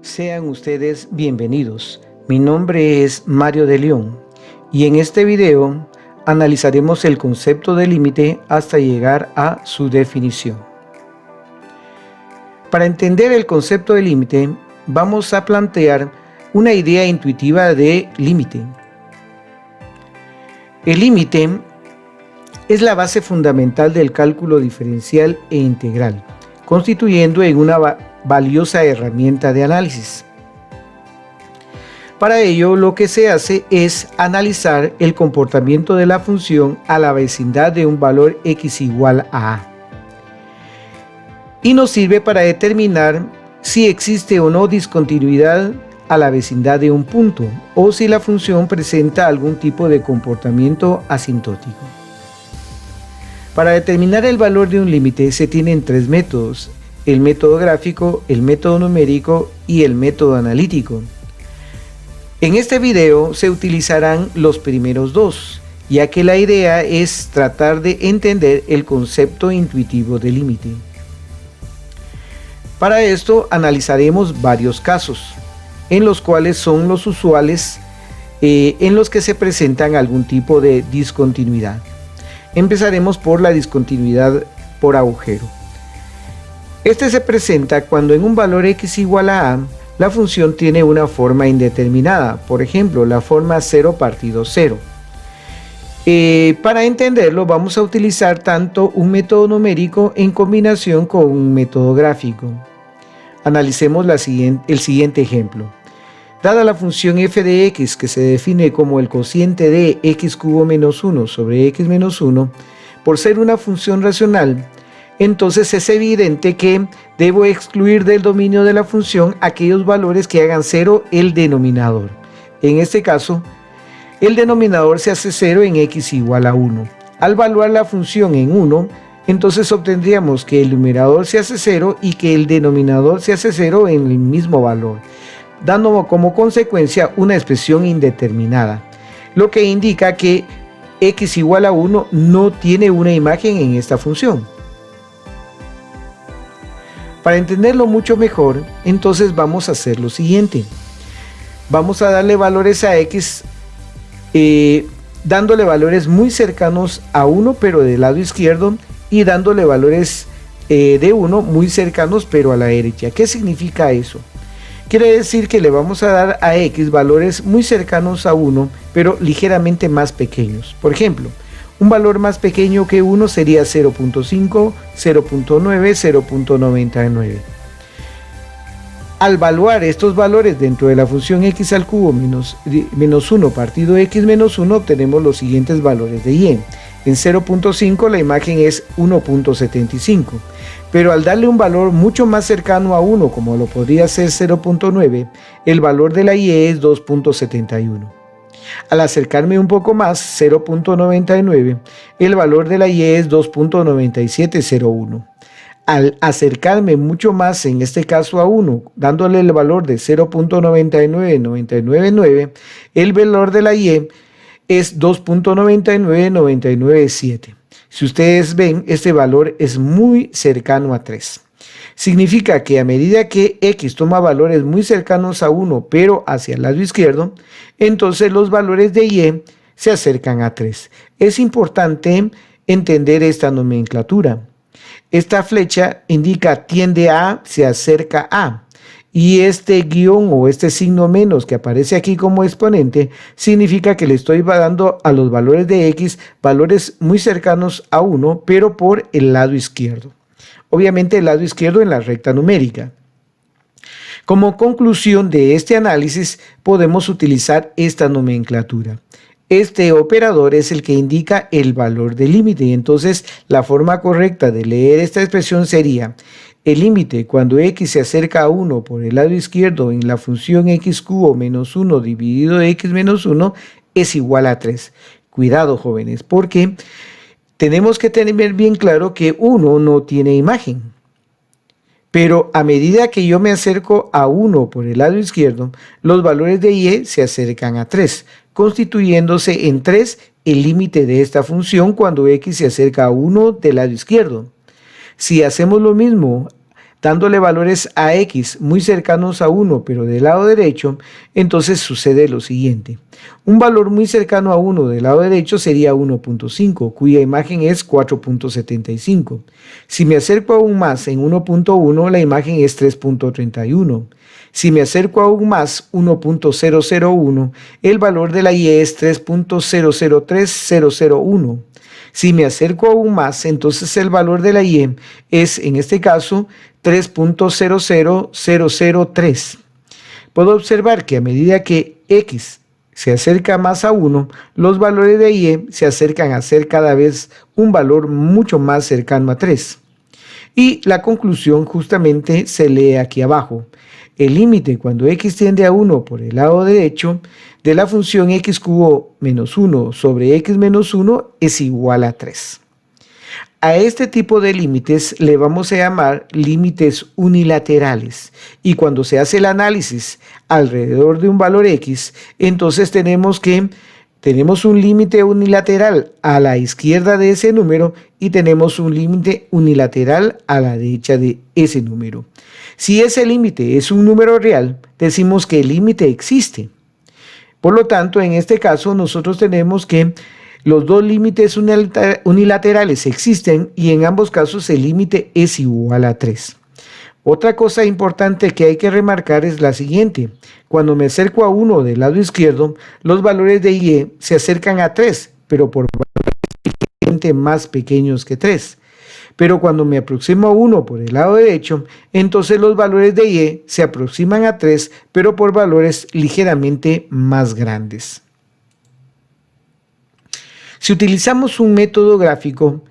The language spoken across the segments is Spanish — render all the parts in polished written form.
Sean ustedes bienvenidos. Mi nombre es Mario de León y en este video analizaremos el concepto de límite hasta llegar a su definición. Para entender el concepto de límite, vamos a plantear una idea intuitiva de límite. El límite es la base fundamental del cálculo diferencial e integral, constituyendo en una valiosa herramienta de análisis. Para ello, lo que se hace es analizar el comportamiento de la función a la vecindad de un valor x igual a a. Y nos sirve para determinar si existe o no discontinuidad a la vecindad de un punto, o si la función presenta algún tipo de comportamiento asintótico. Para determinar el valor de un límite se tienen tres métodos: el método gráfico, el método numérico y el método analítico. En este video se utilizarán los primeros dos, ya que la idea es tratar de entender el concepto intuitivo de límite. Para esto analizaremos varios casos, en los cuales son los usuales en los que se presentan algún tipo de discontinuidad. Empezaremos por la discontinuidad por agujero. Este se presenta cuando en un valor x igual a la función tiene una forma indeterminada, por ejemplo, la forma 0 partido 0. Para entenderlo vamos a utilizar tanto un método numérico en combinación con un método gráfico. Analicemos el siguiente ejemplo. Dada la función f de x, que se define como el cociente de x cubo menos 1 sobre x menos 1, por ser una función racional, entonces es evidente que debo excluir del dominio de la función aquellos valores que hagan 0 el denominador. En este caso, el denominador se hace 0 en x igual a 1. Al evaluar la función en 1, entonces obtendríamos que el numerador se hace 0 y que el denominador se hace 0 en el mismo valor, dando como consecuencia una expresión indeterminada, lo que indica que x igual a 1 no tiene una imagen en esta función. Para entenderlo mucho mejor, entonces vamos a hacer lo siguiente. Vamos a darle valores a x, dándole valores muy cercanos a 1 pero del lado izquierdo, y dándole valores de 1 muy cercanos pero a la derecha. ¿Qué significa eso? Quiere decir que le vamos a dar a x valores muy cercanos a 1 pero ligeramente más pequeños. Por ejemplo, un valor más pequeño que 1 sería 0.5, 0.9, 0.99. Al evaluar estos valores dentro de la función x al cubo menos 1 partido x menos 1, obtenemos los siguientes valores de y. En 0.5 la imagen es 1.75, pero al darle un valor mucho más cercano a 1, como lo podría ser 0.9, el valor de la y es 2.71. Al acercarme un poco más, 0.99, el valor de la y es 2.9701. Al acercarme mucho más, en este caso a 1, dándole el valor de 0.99999, el valor de la y es 2.99997. Si ustedes ven, este valor es muy cercano a 3. Significa que a medida que x toma valores muy cercanos a 1 pero hacia el lado izquierdo, entonces los valores de y se acercan a 3. Es importante entender esta nomenclatura. Esta flecha indica tiende a, se acerca a, y este guión o este signo menos que aparece aquí como exponente significa que le estoy dando a los valores de x valores muy cercanos a 1 pero por el lado izquierdo. Obviamente el lado izquierdo en la recta numérica. Como conclusión de este análisis podemos utilizar esta nomenclatura. Este operador es el que indica el valor del límite, y entonces la forma correcta de leer esta expresión sería: el límite cuando x se acerca a 1 por el lado izquierdo en la función x cubo menos 1 dividido de x menos 1 es igual a 3. Cuidado, jóvenes, porque tenemos que tener bien claro que 1 no tiene imagen. Pero a medida que yo me acerco a 1 por el lado izquierdo, los valores de y se acercan a 3, constituyéndose en 3 el límite de esta función cuando x se acerca a 1 del lado izquierdo. Si hacemos lo mismo dándole valores a x muy cercanos a 1, pero del lado derecho, entonces sucede lo siguiente. Un valor muy cercano a 1 del lado derecho sería 1.5, cuya imagen es 4.75. Si me acerco aún más en 1.1, la imagen es 3.31. Si me acerco aún más, 1.001, el valor de la y es 3.003001. Si me acerco aún más, entonces el valor de la y es, en este caso, 3.00003. Puedo observar que a medida que x se acerca más a 1, los valores de y se acercan a ser cada vez un valor mucho más cercano a 3. Y la conclusión justamente se lee aquí abajo. El límite cuando x tiende a 1 por el lado derecho de la función x cubo menos 1 sobre x menos 1 es igual a 3. A este tipo de límites le vamos a llamar límites unilaterales. Y cuando se hace el análisis alrededor de un valor x, entonces tenemos un límite unilateral a la izquierda de ese número y tenemos un límite unilateral a la derecha de ese número. Si ese límite es un número real, decimos que el límite existe. Por lo tanto, en este caso, nosotros tenemos que los dos límites unilaterales existen y en ambos casos el límite es igual a 3. Otra cosa importante que hay que remarcar es la siguiente. Cuando me acerco a 1 del lado izquierdo, los valores de y se acercan a 3, pero por valores más pequeños que 3. Pero cuando me aproximo a 1 por el lado derecho, entonces los valores de y se aproximan a 3, pero por valores ligeramente más grandes. Si utilizamos un método gráfico,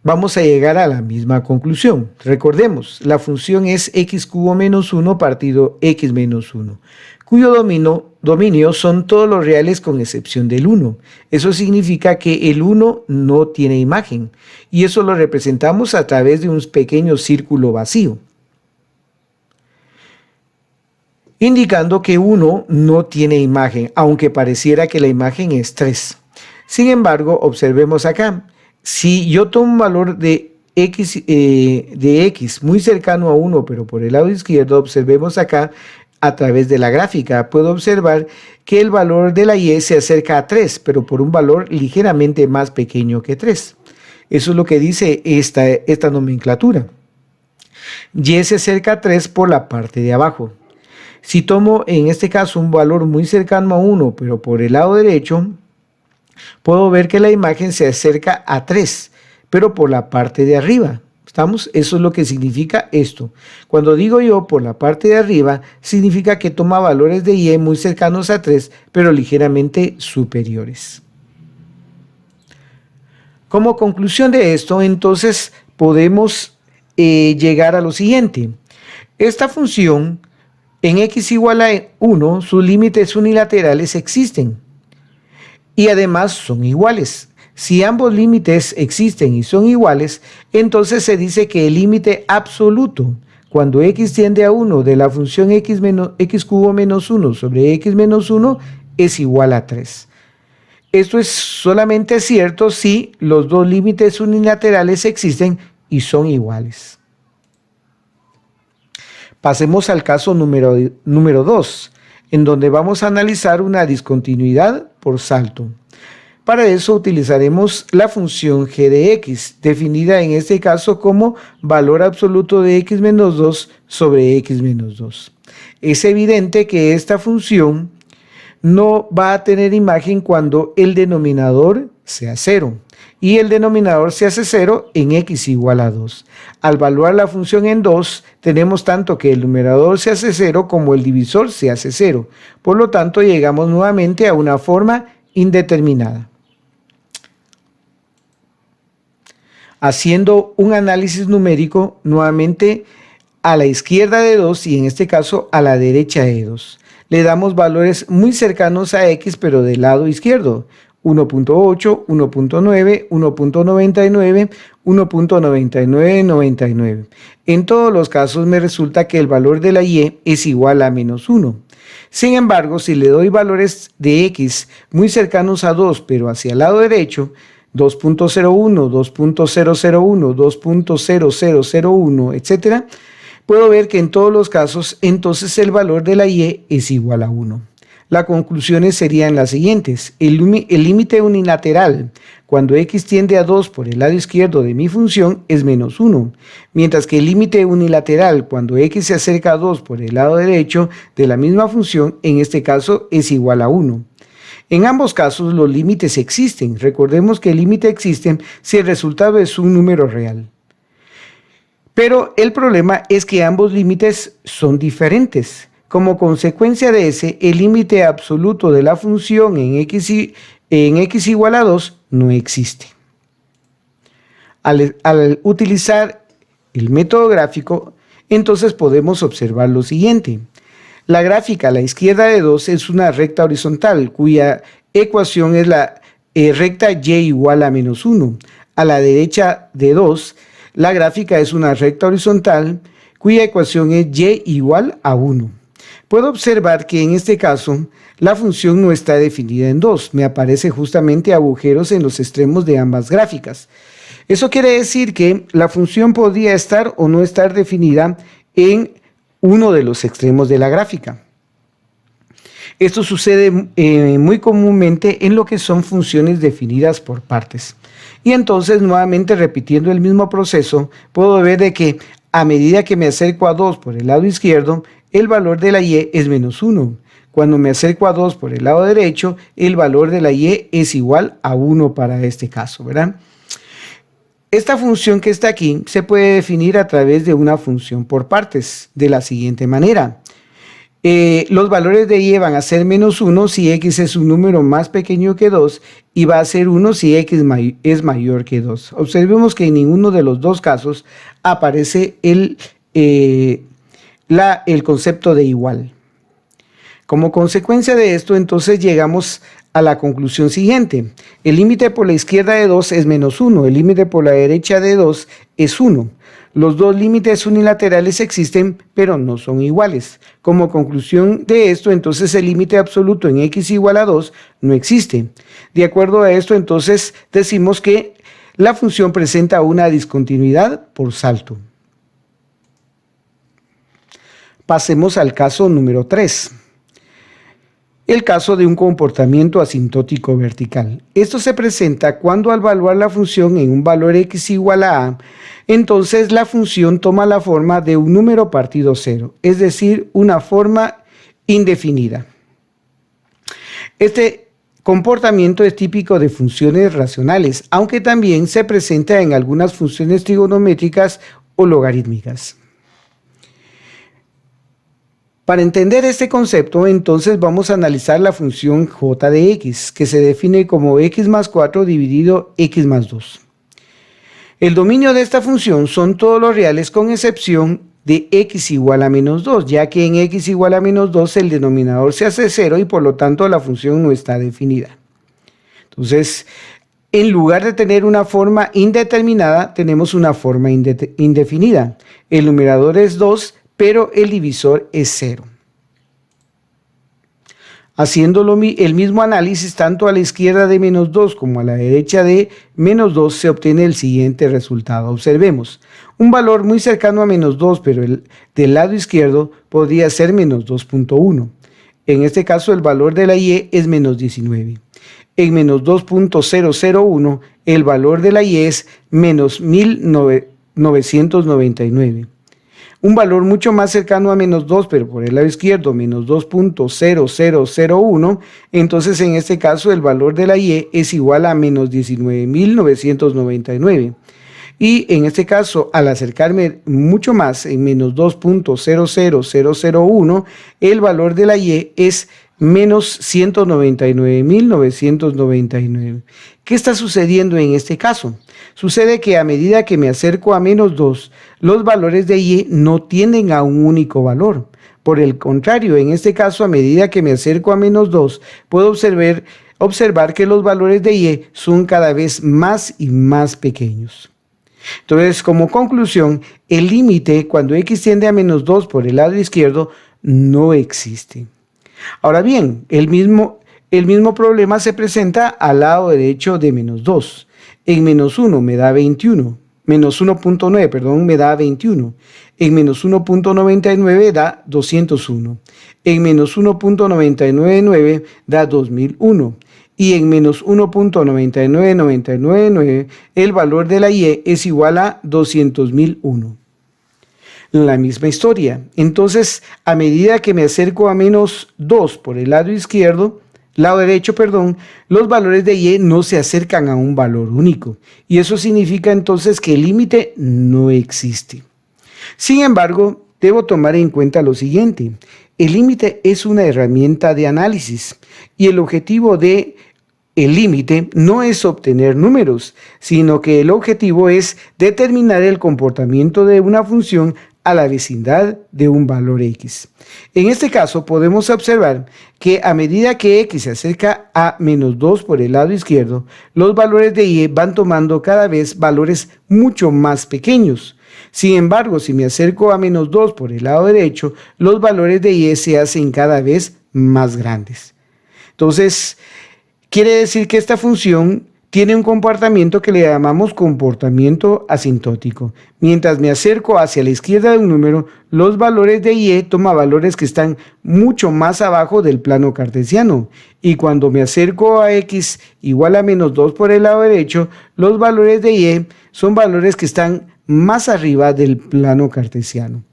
vamos a llegar a la misma conclusión. Recordemos, la función es x cubo menos 1 partido x menos 1, cuyo dominio son todos los reales con excepción del 1. Eso significa que el 1 no tiene imagen, y eso lo representamos a través de un pequeño círculo vacío, indicando que 1 no tiene imagen, aunque pareciera que la imagen es 3. Sin embargo, observemos acá. Si yo tomo un valor de x muy cercano a 1, pero por el lado izquierdo, observemos acá a través de la gráfica, puedo observar que el valor de la y se acerca a 3, pero por un valor ligeramente más pequeño que 3. Eso es lo que dice esta nomenclatura. Y se acerca a 3 por la parte de abajo. Si tomo en este caso un valor muy cercano a 1, pero por el lado derecho, puedo ver que la imagen se acerca a 3, pero por la parte de arriba. ¿Estamos? Eso es lo que significa esto. Cuando digo yo por la parte de arriba, significa que toma valores de y muy cercanos a 3, pero ligeramente superiores. Como conclusión de esto, entonces podemos llegar a lo siguiente. Esta función, en x igual a 1, sus límites unilaterales existen. Y además son iguales. Si ambos límites existen y son iguales, entonces se dice que el límite absoluto, cuando x tiende a 1 de la función x cubo menos 1 sobre x menos 1, es igual a 3. Esto es solamente cierto si los dos límites unilaterales existen y son iguales. Pasemos al caso número 2, en donde vamos a analizar una discontinuidad por salto. Para eso utilizaremos la función g de x, definida en este caso como valor absoluto de x menos 2 sobre x menos 2. Es evidente que esta función no va a tener imagen cuando el denominador sea 0 y el denominador se hace 0 en x igual a 2. Al evaluar la función en 2, tenemos tanto que el numerador se hace 0 como el divisor se hace 0. Por lo tanto, llegamos nuevamente a una forma indeterminada. Haciendo un análisis numérico, nuevamente a la izquierda de 2 y en este caso a la derecha de 2. Le damos valores muy cercanos a x, pero del lado izquierdo. 1.8, 1.9, 1.99, 1.9999. En todos los casos me resulta que el valor de la y es igual a menos 1. Sin embargo, si le doy valores de x muy cercanos a 2, pero hacia el lado derecho, 2.01, 2.001, 2.0001, etc., puedo ver que en todos los casos, entonces el valor de la y es igual a 1. Las conclusiones serían las siguientes. El límite unilateral cuando x tiende a 2 por el lado izquierdo de mi función es menos 1, mientras que el límite unilateral cuando x se acerca a 2 por el lado derecho de la misma función, en este caso, es igual a 1. En ambos casos los límites existen. Recordemos que el límite existe si el resultado es un número real. Pero el problema es que ambos límites son diferentes. Como consecuencia de ese, el límite absoluto de la función en x igual a 2 no existe. Al utilizar el método gráfico, entonces podemos observar lo siguiente. La gráfica a la izquierda de 2 es una recta horizontal, cuya ecuación es la recta y igual a menos 1. A la derecha de 2, la gráfica es una recta horizontal, cuya ecuación es y igual a 1. Puedo observar que en este caso la función no está definida en 2, me aparece justamente agujeros en los extremos de ambas gráficas. Eso quiere decir que la función podría estar o no estar definida en uno de los extremos de la gráfica. Esto sucede muy comúnmente en lo que son funciones definidas por partes. Y entonces, nuevamente repitiendo el mismo proceso, puedo ver de que a medida que me acerco a 2 por el lado izquierdo, el valor de la y es menos 1. Cuando me acerco a 2 por el lado derecho, el valor de la y es igual a 1 para este caso, ¿verdad? Esta función que está aquí se puede definir a través de una función por partes, de la siguiente manera. Los valores de y van a ser menos 1 si x es un número más pequeño que 2 y va a ser 1 si x es mayor que 2. Observemos que en ninguno de los dos casos aparece el concepto de igual. Como consecuencia de esto, entonces llegamos a la conclusión siguiente. El límite por la izquierda de 2 es menos 1, el límite por la derecha de 2 es 1. Los dos límites unilaterales existen, pero no son iguales. Como conclusión de esto, entonces el límite absoluto en x igual a 2 no existe. De acuerdo a esto, entonces decimos que la función presenta una discontinuidad por salto. Pasemos al caso número 3. El caso de un comportamiento asintótico vertical. Esto se presenta cuando al evaluar la función en un valor x igual a, entonces la función toma la forma de un número partido 0, es decir, una forma indefinida. Este comportamiento es típico de funciones racionales, aunque también se presenta en algunas funciones trigonométricas o logarítmicas. Para entender este concepto, entonces vamos a analizar la función j de x, que se define como x más 4 dividido x más 2. El dominio de esta función son todos los reales con excepción de x igual a menos 2, ya que en x igual a menos 2 el denominador se hace 0 y por lo tanto la función no está definida. Entonces, en lugar de tener una forma indeterminada, tenemos una forma indefinida. El numerador es 2, pero el divisor es 0. Haciendo el mismo análisis tanto a la izquierda de menos 2 como a la derecha de menos 2 se obtiene el siguiente resultado. Observemos, un valor muy cercano a menos 2, pero del lado izquierdo podría ser menos 2.1. En este caso el valor de la y es menos 19. En menos 2.001 el valor de la y es menos 1999. Un valor mucho más cercano a menos 2, pero por el lado izquierdo, menos 2.0001, entonces en este caso el valor de la y es igual a menos 19.999. Y en este caso, al acercarme mucho más, en menos 2.00001, el valor de la y es menos 199.999. ¿Qué está sucediendo en este caso? Sucede que a medida que me acerco a menos 2, los valores de y no tienden a un único valor. Por el contrario, en este caso, a medida que me acerco a menos 2, puedo observar que los valores de y son cada vez más y más pequeños. Entonces, como conclusión, el límite cuando x tiende a menos 2 por el lado izquierdo no existe. Ahora bien, el mismo problema se presenta al lado derecho de menos 2. En menos 1 me da 21, menos 1.9, perdón, me da 21. En menos 1.99 da 201. En menos 1.999 da 2001. Y en menos 1.99999 el valor de la y es igual a 200.001. La misma historia. Entonces, a medida que me acerco a menos 2 por el lado derecho, los valores de y no se acercan a un valor único. Y eso significa entonces que el límite no existe. Sin embargo, debo tomar en cuenta lo siguiente. El límite es una herramienta de análisis y el objetivo del límite no es obtener números, sino que el objetivo es determinar el comportamiento de una función a la vecindad de un valor x. En este caso podemos observar que a medida que x se acerca a menos 2 por el lado izquierdo, los valores de y van tomando cada vez valores mucho más pequeños. Sin embargo, si me acerco a menos 2 por el lado derecho, los valores de y se hacen cada vez más grandes. Entonces, quiere decir que esta función tiene un comportamiento que le llamamos comportamiento asintótico. Mientras me acerco hacia la izquierda de un número, los valores de y toman valores que están mucho más abajo del plano cartesiano. Y cuando me acerco a x igual a menos 2 por el lado derecho, los valores de y son valores que están más arriba del plano cartesiano.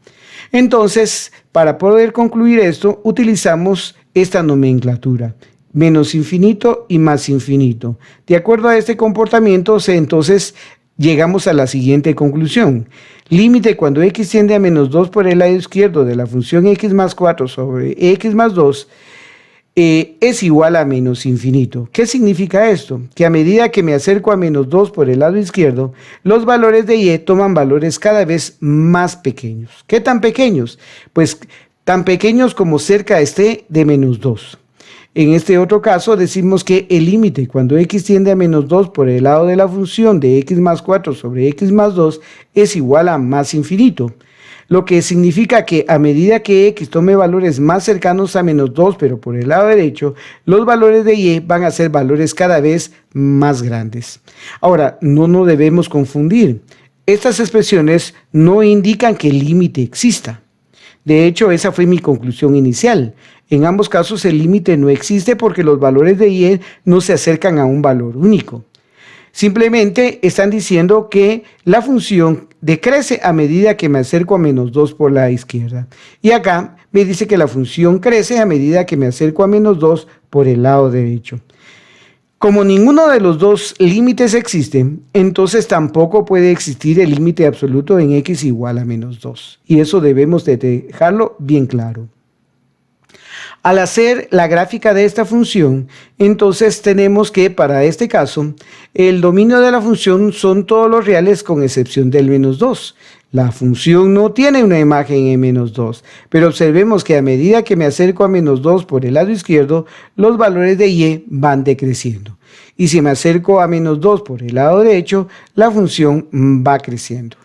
Entonces, para poder concluir esto, utilizamos esta nomenclatura: menos infinito y más infinito. De acuerdo a este comportamiento, entonces llegamos a la siguiente conclusión. Límite cuando x tiende a menos 2 por el lado izquierdo de la función x más 4 sobre x más 2 es igual a menos infinito. ¿Qué significa esto? Que a medida que me acerco a menos 2 por el lado izquierdo, los valores de y toman valores cada vez más pequeños. ¿Qué tan pequeños? Pues tan pequeños como cerca esté de menos 2. En este otro caso decimos que el límite cuando x tiende a menos 2 por el lado de la función de x más 4 sobre x más 2 es igual a más infinito, lo que significa que a medida que x tome valores más cercanos a menos 2 pero por el lado derecho, los valores de y van a ser valores cada vez más grandes. Ahora, no nos debemos confundir. Estas expresiones no indican que el límite exista. De hecho, esa fue mi conclusión inicial. En ambos casos el límite no existe porque los valores de y no se acercan a un valor único. Simplemente están diciendo que la función decrece a medida que me acerco a menos 2 por la izquierda. Y acá me dice que la función crece a medida que me acerco a menos 2 por el lado derecho. Como ninguno de los dos límites existe, entonces tampoco puede existir el límite absoluto en x igual a menos 2. Y eso debemos de dejarlo bien claro. Al hacer la gráfica de esta función, entonces tenemos que para este caso, el dominio de la función son todos los reales con excepción del menos 2. La función no tiene una imagen en menos 2, pero observemos que a medida que me acerco a menos 2 por el lado izquierdo, los valores de y van decreciendo. Y si me acerco a menos 2 por el lado derecho, la función va creciendo.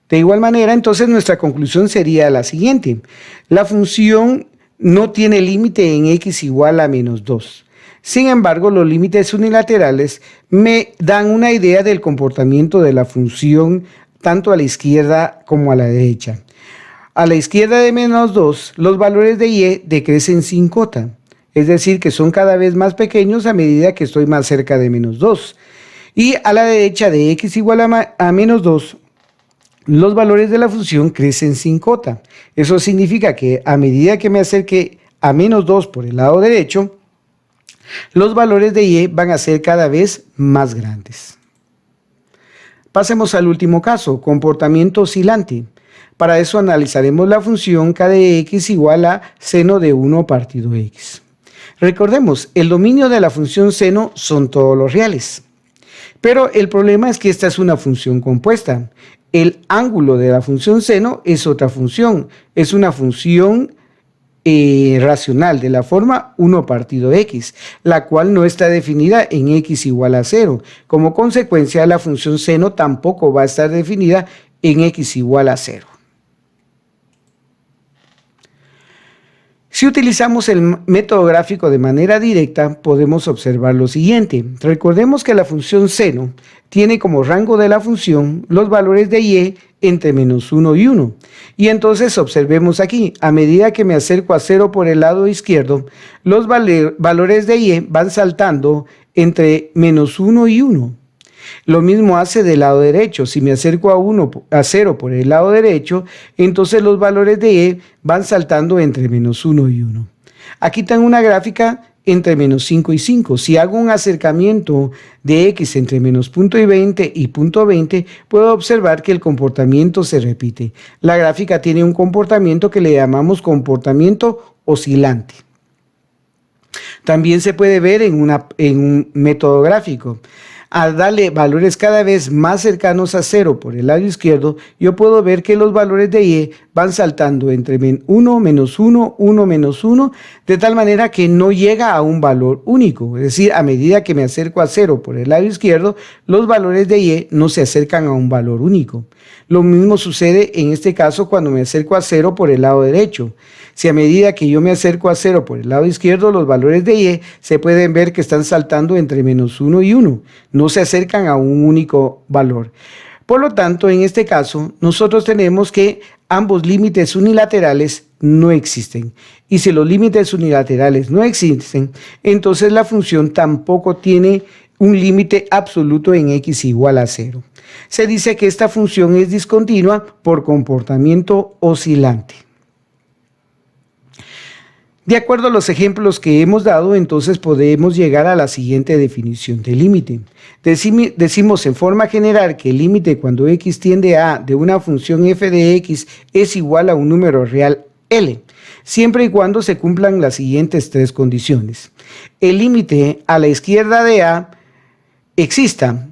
De igual manera, entonces nuestra conclusión sería la siguiente. La función no tiene límite en x igual a menos 2. Sin embargo, los límites unilaterales me dan una idea del comportamiento de la función tanto a la izquierda como a la derecha. A la izquierda de menos 2, los valores de y decrecen sin cota, es decir, que son cada vez más pequeños a medida que estoy más cerca de menos 2. Y a la derecha de x igual a menos 2, los valores de la función crecen sin cota. Eso significa que a medida que me acerque a menos 2 por el lado derecho, los valores de y van a ser cada vez más grandes. Pasemos al último caso, comportamiento oscilante. Para eso analizaremos la función k de x igual a seno de 1 partido x. Recordemos, el dominio de la función seno son todos los reales. Pero el problema es que esta es una función compuesta. El ángulo de la función seno es otra función. Es una función racional de la forma 1 partido x, la cual no está definida en x igual a 0. Como consecuencia, la función seno tampoco va a estar definida en x igual a 0. Si utilizamos el método gráfico de manera directa, podemos observar lo siguiente. Recordemos que la función seno tiene como rango de la función los valores de y entre -1 y 1. Y entonces observemos aquí, a medida que me acerco a 0 por el lado izquierdo, los valores de y van saltando entre -1 y 1. Lo mismo hace del lado derecho. Si me acerco a 0 por el lado derecho, entonces los valores de y van saltando entre -1 y 1. Aquí tengo una gráfica entre -5 y 5. Si hago un acercamiento de x entre -0.20 y 0.20, puedo observar que el comportamiento se repite. La gráfica tiene un comportamiento que le llamamos comportamiento oscilante. También se puede ver en un método gráfico. Al darle valores cada vez más cercanos a 0 por el lado izquierdo, yo puedo ver que los valores de y van saltando entre 1, -1, 1, -1, de tal manera que no llega a un valor único. Es decir, a medida que me acerco a 0 por el lado izquierdo, los valores de y no se acercan a un valor único. Lo mismo sucede en este caso cuando me acerco a 0 por el lado derecho. Si a medida que yo me acerco a 0 por el lado izquierdo, los valores de y se pueden ver que están saltando entre -1 y 1. No se acercan a un único valor. Por lo tanto, en este caso, nosotros tenemos que ambos límites unilaterales no existen. Y si los límites unilaterales no existen, entonces la función tampoco tiene un límite absoluto en x igual a 0. Se dice que esta función es discontinua por comportamiento oscilante. De acuerdo a los ejemplos que hemos dado, entonces podemos llegar a la siguiente definición de límite. Decimos en forma general que el límite cuando x tiende a de una función f de x es igual a un número real L, siempre y cuando se cumplan las siguientes tres condiciones. El límite a la izquierda de a exista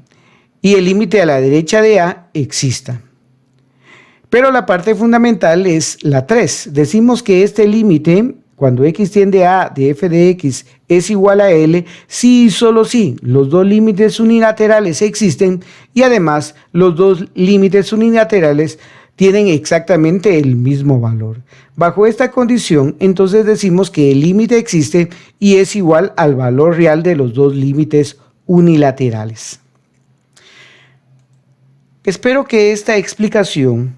y el límite a la derecha de a exista. Pero la parte fundamental es la 3. Decimos que este límite, cuando x tiende a de f de x es igual a L, si y solo si los dos límites unilaterales existen y además los dos límites unilaterales tienen exactamente el mismo valor. Bajo esta condición, entonces decimos que el límite existe y es igual al valor real de los dos límites unilaterales. Espero que esta explicación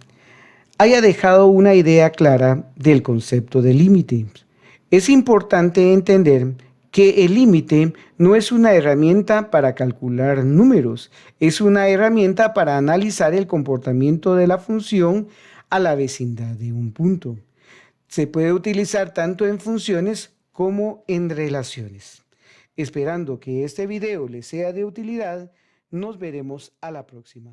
haya dejado una idea clara del concepto de límite. Es importante entender que el límite no es una herramienta para calcular números, es una herramienta para analizar el comportamiento de la función a la vecindad de un punto. Se puede utilizar tanto en funciones como en relaciones. Esperando que este video les sea de utilidad, nos veremos a la próxima.